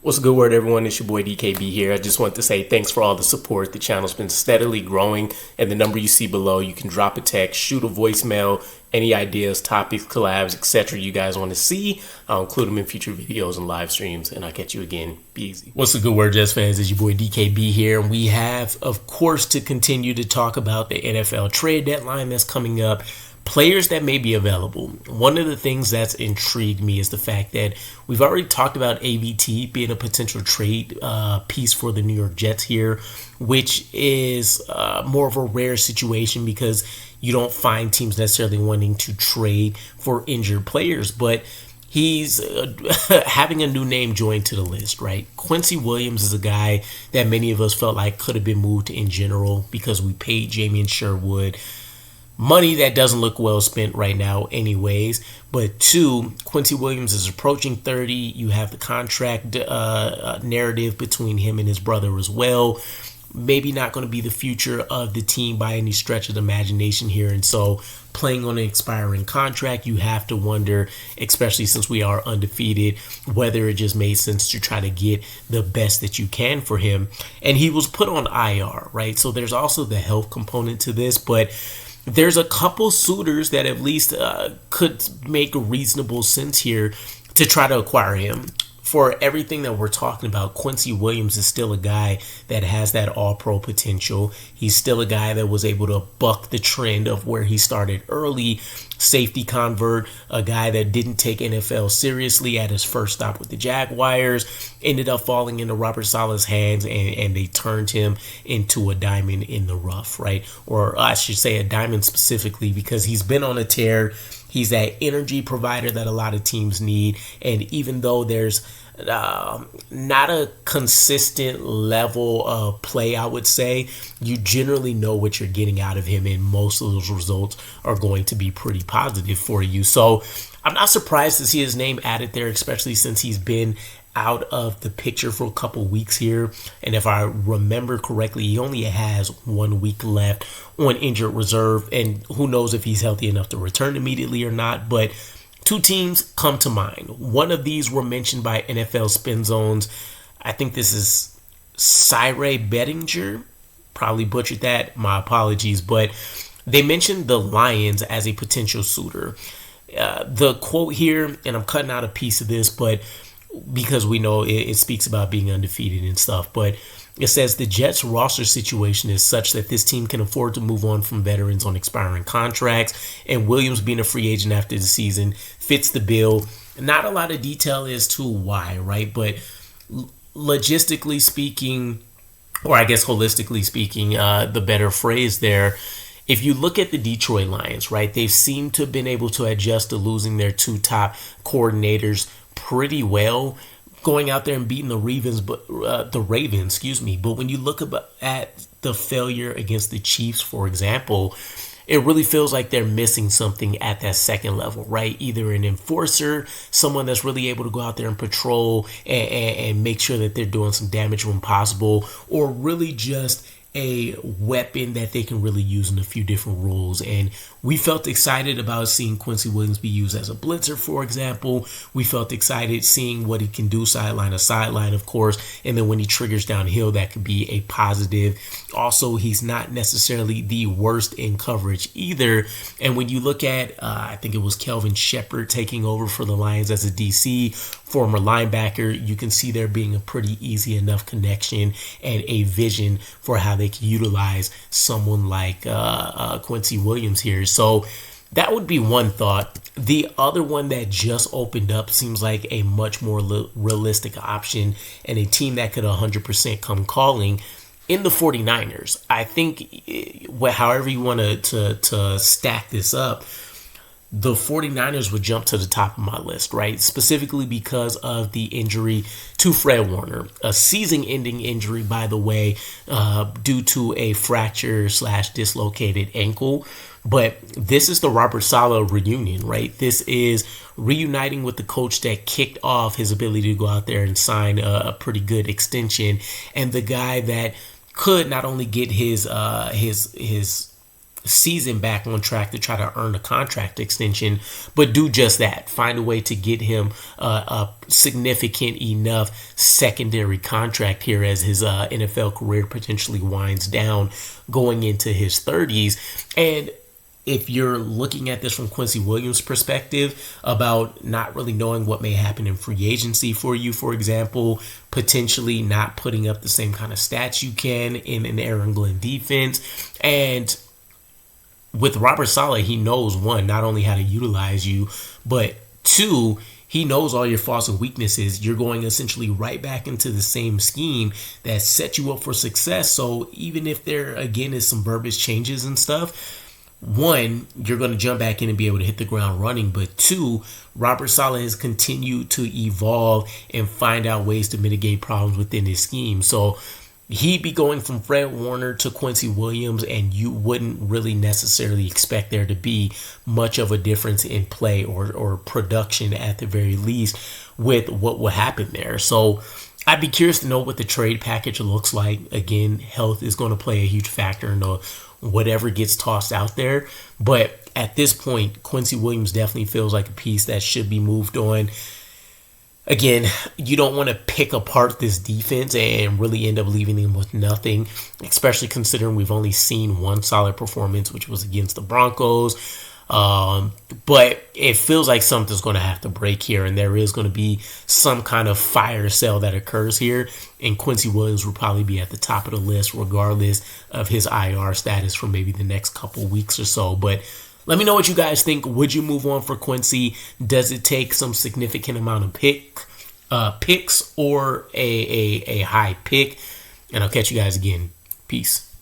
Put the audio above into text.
What's a good word, everyone? It's your boy DKB here. I just want to say thanks for all the support. The channel's been steadily growing, and the number you see below, you can drop a text, shoot a voicemail, any ideas, topics, collabs, etc. you guys want to see. I'll include them in future videos and live streams, and I'll catch you again. Be easy. What's a good word, Jets fans? It's your boy DKB here, and we have, of course, to continue to talk about the NFL trade deadline that's coming up. Players that may be available. One of the things that's intrigued me is the fact that we've already talked about AVT being a potential trade piece for the New York Jets here, which is more of a rare situation because you don't find teams necessarily wanting to trade for injured players, but he's having a new name joined to the list, right? Quincy Williams is a guy that many of us felt like could have been moved in general because we paid Jamie and Sherwood money that doesn't look well spent right now anyways. But two, Quincy Williams is approaching 30. You have the contract narrative between him and his brother as well. Maybe not going to be the future of the team by any stretch of the imagination here. And so playing on an expiring contract, you have to wonder, especially since we are undefeated, whether it just made sense to try to get the best that you can for him. And he was put on IR, right? So there's also the health component to this, but there's a couple suitors that at least could make reasonable sense here to try to acquire him. For everything that we're talking about, Quincy Williams is still a guy that has that all-pro potential. He's still a guy that was able to buck the trend of where he started early, safety convert, a guy that didn't take NFL seriously at his first stop with the Jaguars, ended up falling into Robert Saleh's hands, and they turned him into a diamond in the rough, right? Or I should say a diamond specifically because he's been on a tear. He's that energy provider that a lot of teams need. And even though there's not a consistent level of play, I would say, you generally know what you're getting out of him. And most of those results are going to be pretty positive for you. So I'm not surprised to see his name added there, especially since he's been out of the picture for a couple weeks here. And if I remember correctly, he only has 1 week left on injured reserve, and who knows if he's healthy enough to return immediately or not. But two teams come to mind. One of these were mentioned by NFL Spin Zones. I think this is Cyril Bettinger. Probably butchered that. My apologies. But they mentioned the Lions as a potential suitor. The quote here, and I'm cutting out a piece of this, but because we know it speaks about being undefeated and stuff, but it says the Jets roster situation is such that this team can afford to move on from veterans on expiring contracts, and Williams being a free agent after the season fits the bill. Not a lot of detail as to why, right? But logistically speaking, or I guess holistically speaking, the better phrase there, if you look at the Detroit Lions, right, they've seemed to have been able to adjust to losing their two top coordinators pretty well, going out there and beating the Ravens, but But when you look at the failure against the Chiefs, for example, it really feels like they're missing something at that second level, right? Either an enforcer, someone that's really able to go out there and patrol and make sure that they're doing some damage when possible, or really just a weapon that they can really use in a few different roles. And we felt excited about seeing Quincy Williams be used as a blitzer, for example. We felt excited seeing what he can do sideline to sideline, of course. And then when he triggers downhill, that could be a positive. Also, he's not necessarily the worst in coverage either. And when you look at, I think it was Kelvin Shepard taking over for the Lions as a DC, former linebacker, you can see there being a pretty easy enough connection and a vision for how they can utilize someone like Quincy Williams here. So that would be one thought. The other one that just opened up seems like a much more realistic option and a team that could 100% come calling in the 49ers. I think however you want to stack this up, the 49ers would jump to the top of my list, right? Specifically because of the injury to Fred Warner, a season-ending injury, by the way, due to a fracture/dislocated ankle. But this is the Robert Saleh reunion, right? This is reuniting with the coach that kicked off his ability to go out there and sign a pretty good extension, and the guy that could not only get his season back on track to try to earn a contract extension, but do just that. Find a way to get him a significant enough secondary contract here as his NFL career potentially winds down going into his 30s. And if you're looking at this from Quincy Williams' perspective about not really knowing what may happen in free agency for you, for example, potentially not putting up the same kind of stats you can in an Aaron Glenn defense, and with Robert Saleh, he knows, one, not only how to utilize you, but two, he knows all your faults and weaknesses. You're going essentially right back into the same scheme that set you up for success. So even if there, again, is some verbiage changes and stuff, one, you're going to jump back in and be able to hit the ground running. But two, Robert Saleh has continued to evolve and find out ways to mitigate problems within his scheme. So he'd be going from Fred Warner to Quincy Williams, and you wouldn't really necessarily expect there to be much of a difference in play or production at the very least with what will happen there. So I'd be curious to know what the trade package looks like. Again, health is going to play a huge factor in whatever gets tossed out there. But at this point, Quincy Williams definitely feels like a piece that should be moved on. Again, you don't want to pick apart this defense and really end up leaving them with nothing, especially considering we've only seen one solid performance, which was against the Broncos. But it feels like something's going to have to break here, and there is going to be some kind of fire sale that occurs here, and Quincy Williams will probably be at the top of the list regardless of his IR status for maybe the next couple weeks or so. But let me know what you guys think. Would you move on for Quincy? Does it take some significant amount of picks or a high pick? And I'll catch you guys again. Peace.